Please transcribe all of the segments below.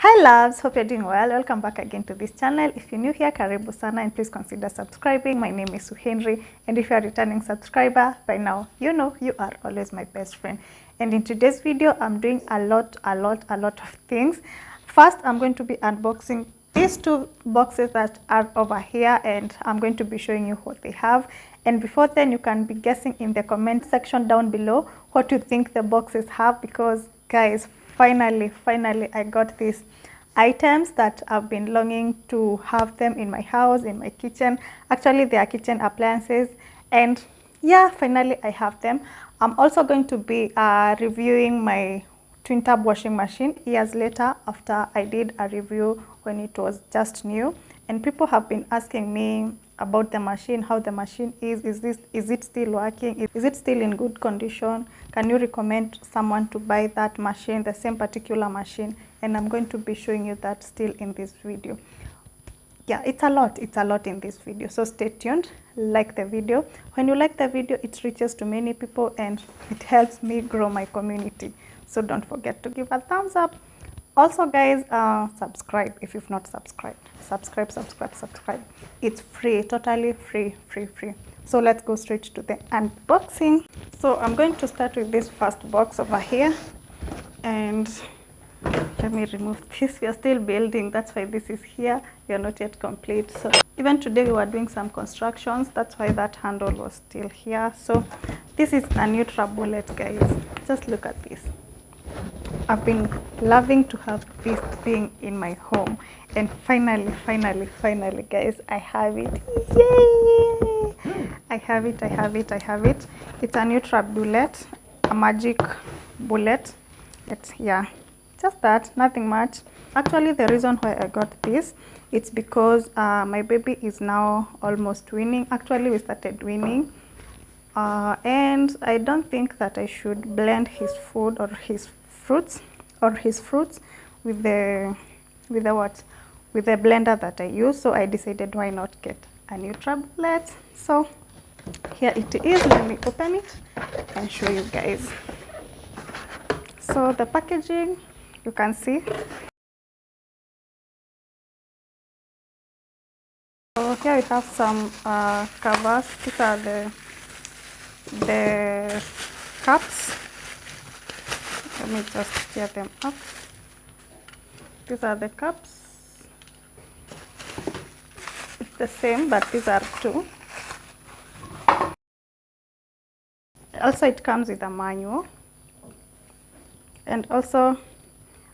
Hi loves, hope you're doing well. Welcome back again to this channel. If you're new here, karibu sana, and please consider subscribing. My name is Henry, and if you're a returning subscriber, by now you know you are always my best friend. And in today's video, I'm doing a lot of things. First, I'm going to be unboxing these two boxes that are over here, and I'm going to be showing you what they have. And before then, you can be guessing in the comment section down below what you think the boxes have, because guys, finally I got these items that I've been longing to have them in my house, in my kitchen. Actually, they are kitchen appliances, and yeah, finally I have them. I'm also going to be reviewing my twin tub washing machine years later, after I did a review when it was just new. And people have been asking me about the machine, how the machine is it still working, is it still in good condition, can you recommend someone to buy that machine, the same particular machine? And I'm going to be showing you that still in this video. Yeah, it's a lot in this video, so stay tuned, like the video. When you like the video, it reaches to many people and it helps me grow my community, so don't forget to give a thumbs up. Also guys, subscribe if you've not subscribed. Subscribe. It's free, totally free. So let's go straight to the unboxing. So I'm going to start with this first box over here, and let me remove this. We are still building, that's why this is here. We are not yet complete. So even today we were doing some constructions, that's why that handle was still here. So this is a neutral bullet, guys. Just look at this. I've been loving to have this thing in my home, and finally guys, I have it. Yay! I have it. It's a neutral bullet, a magic bullet. Yeah, just that, nothing much. Actually, the reason why I got this, it's because my baby is now almost weaning. Actually, we started weaning, and I don't think that I should blend his food or his fruits with the blender that I use. So I decided, why not get a neutral bullet? So here it is. Let me open it and show you guys. So the packaging, you can see. So here we have some covers. These are the cups. Let me just tear them up. These are the cups. It's the same, but these are two. Also, it comes with a manual. And also,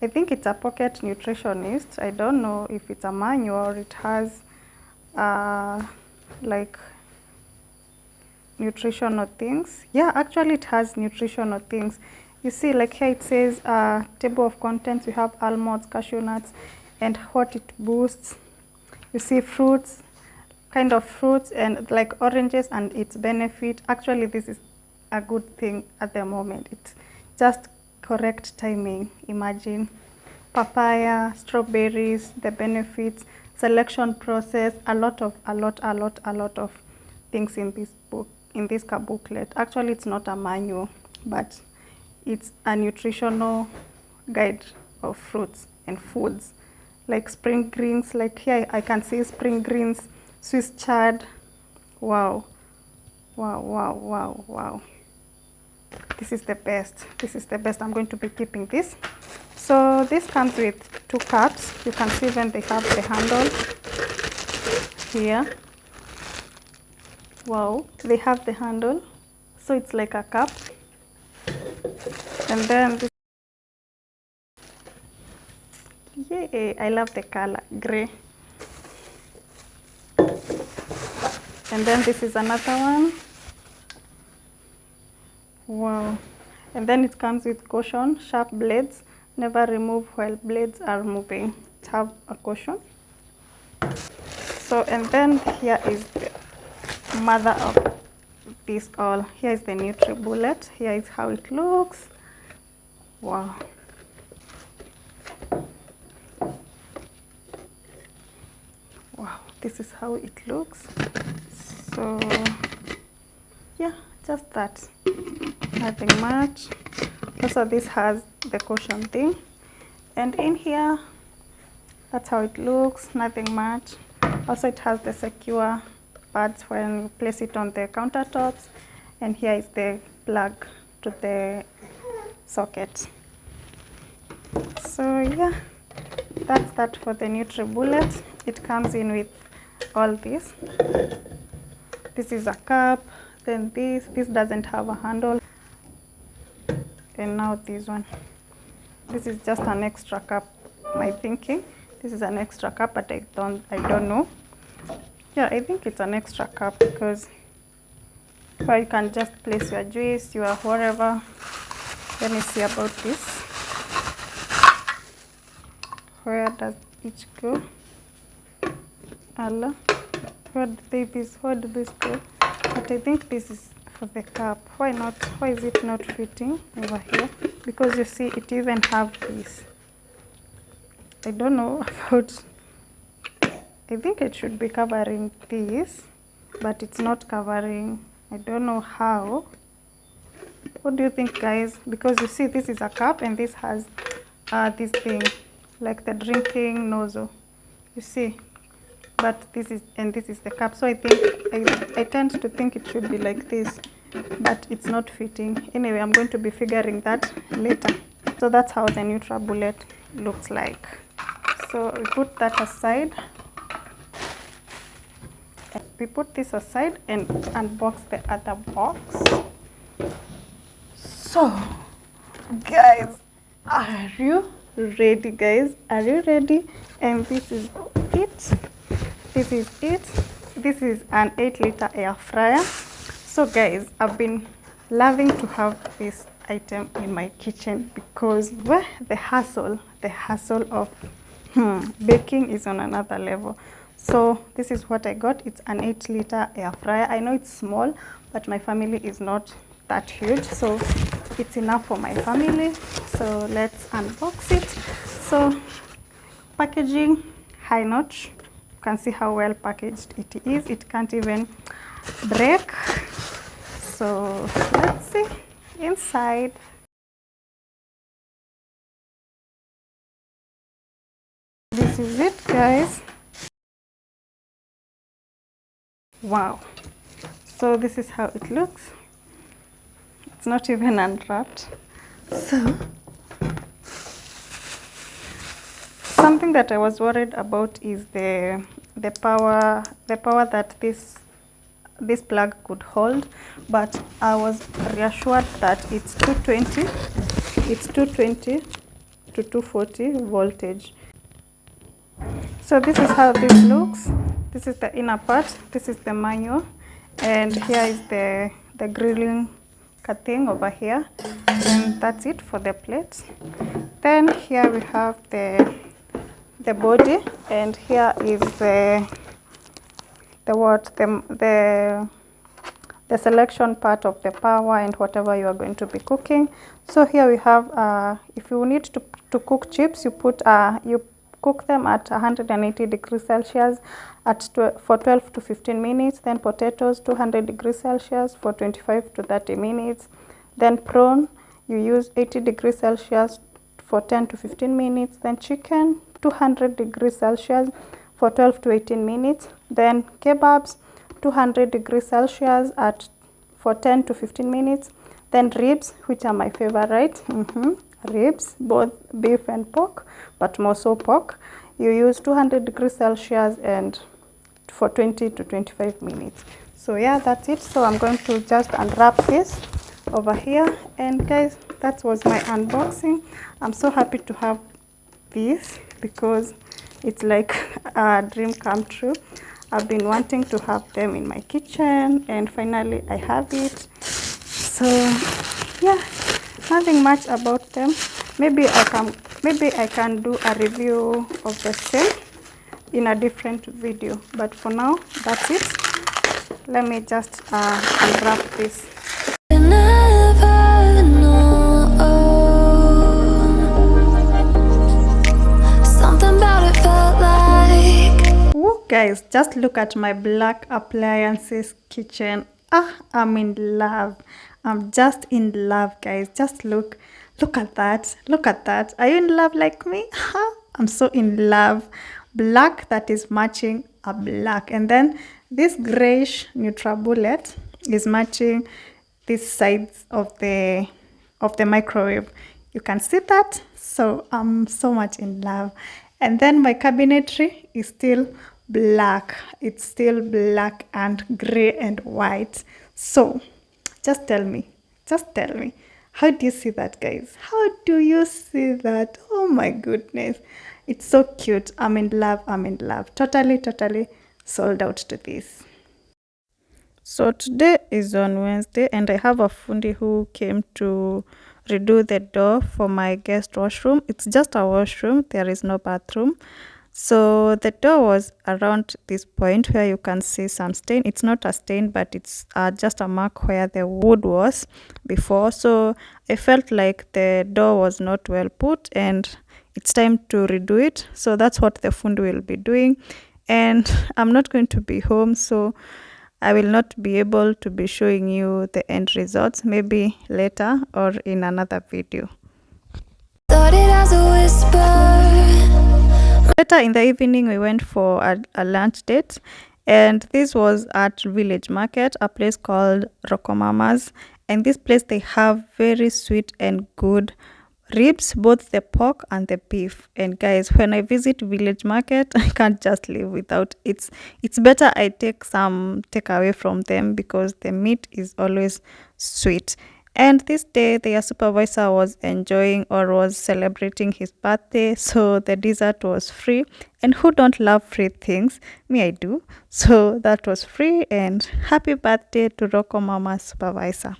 I think it's a pocket nutritionist. I don't know if it's a manual or it has like nutritional things. Yeah, actually it has nutritional things. You see, like here it says table of contents. We have almonds, cashew nuts, and what it boosts. You see fruits, kind of fruits, and like oranges and its benefit. Actually, this is a good thing at the moment. It's just correct timing. Imagine papaya, strawberries, the benefits, selection process, a lot of things in this book, in this booklet. Actually, it's not a manual, but it's a nutritional guide of fruits and foods, like spring greens. Like here I can see spring greens, Swiss chard. Wow. This is the best. I'm going to be keeping this. So this comes with two cups. You can see when they have the handle here. Wow, they have the handle, so it's like a cup. And then this, yay, I love the color gray. And then this is another one. Wow. And then it comes with caution, sharp blades, never remove while blades are moving. Have a caution. So, and then here is the mother of this all. Here is the Nutri bullet. Here is how it looks. Wow. Wow, this is how it looks. So yeah, just that, nothing much. Also, this has the caution thing, and in here That's how it looks, nothing much. Also, it has the secure pads when you place it on the countertops, and here is the plug to the socket. So yeah, that's that for the NutriBullet. It comes in with all this. This is a cup, then this doesn't have a handle, and now this one. This is just an extra cup, my thinking. This is an extra cup, but I don't know. Yeah, I think it's an extra cup because where you can just place your juice, your whatever. Let me see about this. Where does each go? Allah, where did this go? But I think this is for the cup. Why not? Why is it not fitting over here? Because you see, it even have this. I don't know about. I think it should be covering this, but it's not covering. I don't know how. What do you think, guys? Because you see, this is a cup and this has this thing, like the drinking nozzle. You see, but this is the cup. So I think I tend to think it should be like this, but it's not fitting. Anyway, I'm going to be figuring that later. So that's how the NutriBullet looks like. So we put that aside. We put this aside and unbox the other box. So, guys, are you ready, guys? Are you ready? And this is it. This is it. This is an 8-liter air fryer. So, guys, I've been loving to have this item in my kitchen because the hassle of baking is on another level. So this is what I got. It's an 8-liter air fryer. I know it's small, but my family is not that huge, so it's enough for my family. So let's unbox it. So packaging, high notch. You can see how well packaged it is. It can't even break. So let's see inside. This is it, guys. Wow. So this is how it looks. It's not even unwrapped. So something that I was worried about is the power that this plug could hold, but I was reassured that it's 220 to 240 voltage. So this is how this looks. This is the inner part. This is the manual, and here is the grilling thing over here, and that's it for the plates. Then here we have the body, and here is the selection part of the power and whatever you are going to be cooking. So here we have if you need to cook chips, you put you cook them at 180 degrees Celsius for 12 to 15 minutes. Then potatoes, 200 degrees Celsius for 25 to 30 minutes. Then prawn, you use 80 degrees Celsius for 10 to 15 minutes. Then chicken, 200 degrees Celsius for 12 to 18 minutes. Then kebabs, 200 degrees Celsius for 10 to 15 minutes. Then ribs, which are my favorite. Ribs, both beef and pork, but more so pork. You use 200 degrees Celsius and for 20 to 25 minutes. So yeah, that's it. So I'm going to just unwrap this over here, and guys, that was my unboxing. I'm so happy to have this because it's like a dream come true. I've been wanting to have them in my kitchen, and finally I have it. So yeah, nothing much about them. Maybe I can do a review of the same in a different video, but for now that's it. Let me just unwrap this. Woo, guys, just look at my black appliances kitchen. I'm in love. I'm just in love, guys. Just look at that. Look at that. Are you in love like me? I'm so in love. Black that is matching a black. And then this grayish NutriBullet is matching these sides of the microwave. You can see that. So I'm so much in love. And then my cabinetry is still black. It's still black and gray and white. So just tell me, how do you see that, guys? How do you see that? Oh my goodness. It's so cute. I'm in love. Totally sold out to this. So today is on Wednesday and I have a fundi who came to redo the door for my guest washroom. It's just a washroom. There is no bathroom. So the door was around this point where you can see some stain. It's not a stain, but it's just a mark where the wood was before. So I felt like the door was not well put and it's time to redo it. So that's what the fundi will be doing. And I'm not going to be home, so I will not be able to be showing you the end results, maybe later or in another video. Started as a whisper. Later in the evening, we went for a lunch date, and this was at Village Market, a place called Rokomama's. And this place, they have very sweet and good ribs, both the pork and the beef. And guys, when I visit Village Market, I can't just live without it. It's better I take some takeaway from them because the meat is always sweet. And this day, their supervisor was enjoying or was celebrating his birthday, so the dessert was free. And who don't love free things? Me, I do. So that was free, and happy birthday to Rocco Mama's supervisor.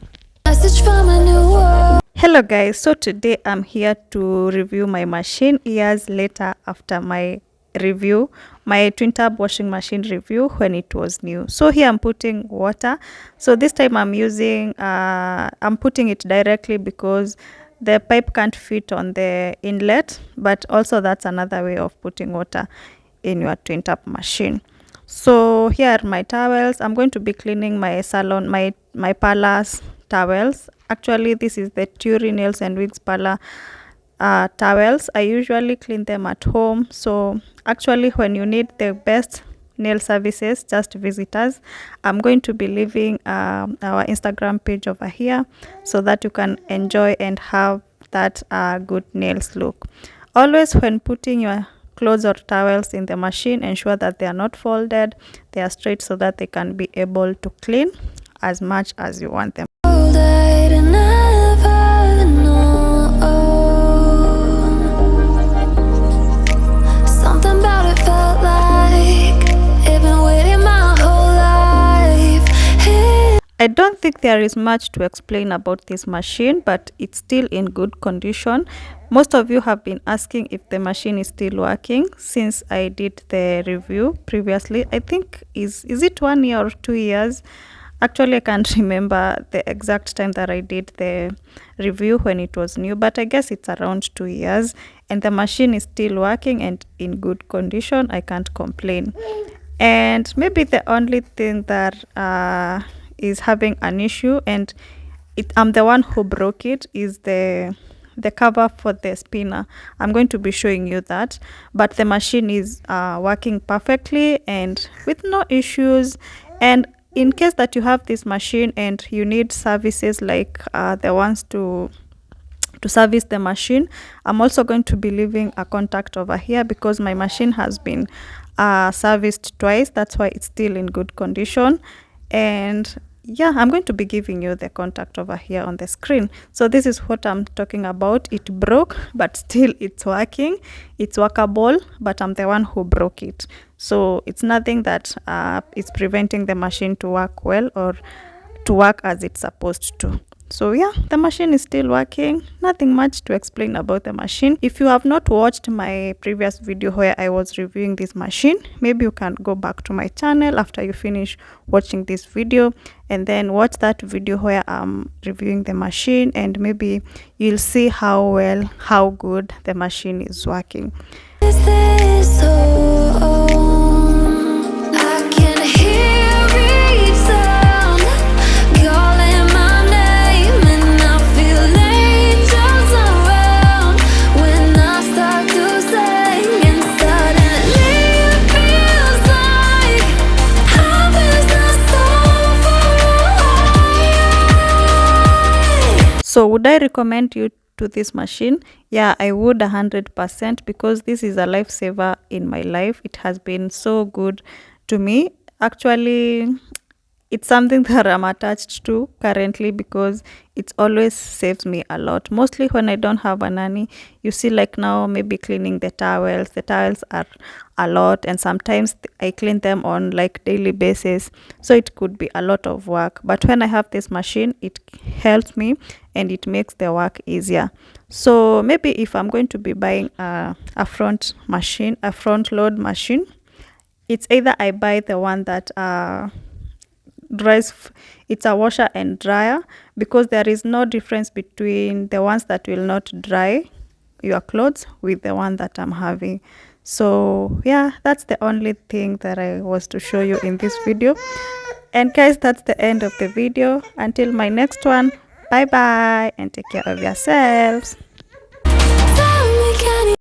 Message from a new world. Hello guys, so today I'm here to review my machine years later after my review, my twintub washing machine review when it was new. So here I'm putting water. So this time I'm using I'm putting it directly because the pipe can't fit on the inlet, but also that's another way of putting water in your twintub machine. So here are my towels. I'm going to be cleaning my salon, my parlor's towels. Actually, this is the Turi Nails and Wigs Parlor towels. I usually clean them at home. So actually, when you need the best nail services, just visit us. I'm going to be leaving our Instagram page over here so that you can enjoy and have that good nails look. Always when putting your clothes or towels in the machine, ensure that they are not folded, they are straight so that they can be able to clean as much as you want them. I don't think there is much to explain about this machine, but it's still in good condition. Most of you have been asking if the machine is still working since I did the review previously. I think is it 1 year or 2 years? Actually, I can't remember the exact time that I did the review when it was new, but I guess it's around 2 years, and the machine is still working and in good condition. I can't complain. And maybe the only thing that is having an issue, and I'm the one who broke it, is the cover for the spinner. I'm going to be showing you that, but the machine is working perfectly and with no issues. And in case that you have this machine and you need services like the ones to service the machine, I'm also going to be leaving a contact over here because my machine has been serviced twice. That's why it's still in good condition. And yeah, I'm going to be giving you the contact over here on the screen. So this is what I'm talking about. It broke, but still it's working. It's workable, but I'm the one who broke it. So it's nothing that is preventing the machine to work well or to work as it's supposed to. So yeah, the machine is still working. Nothing much to explain about the machine. If you have not watched my previous video where I was reviewing this machine, maybe you can go back to my channel after you finish watching this video and then watch that video where I'm reviewing the machine, and maybe you'll see how good the machine is working. Is this So would I recommend you to this machine? Yeah, I would 100%, because this is a lifesaver in my life. It has been so good to me. Actually, it's something that I'm attached to currently, because it always saves me a lot. Mostly when I don't have a nanny, you see, like now, maybe cleaning the towels. The towels are a lot, and sometimes I clean them on like daily basis. So it could be a lot of work. But when I have this machine, it helps me and it makes the work easier. So maybe if I'm going to be buying a front machine, a front load machine, it's either I buy the one that it's a washer and dryer, because there is no difference between the ones that will not dry your clothes with the one that I'm having. So yeah, that's the only thing that I was to show you in this video. And guys, that's the end of the video. Until my next one, bye bye, and take care of yourselves.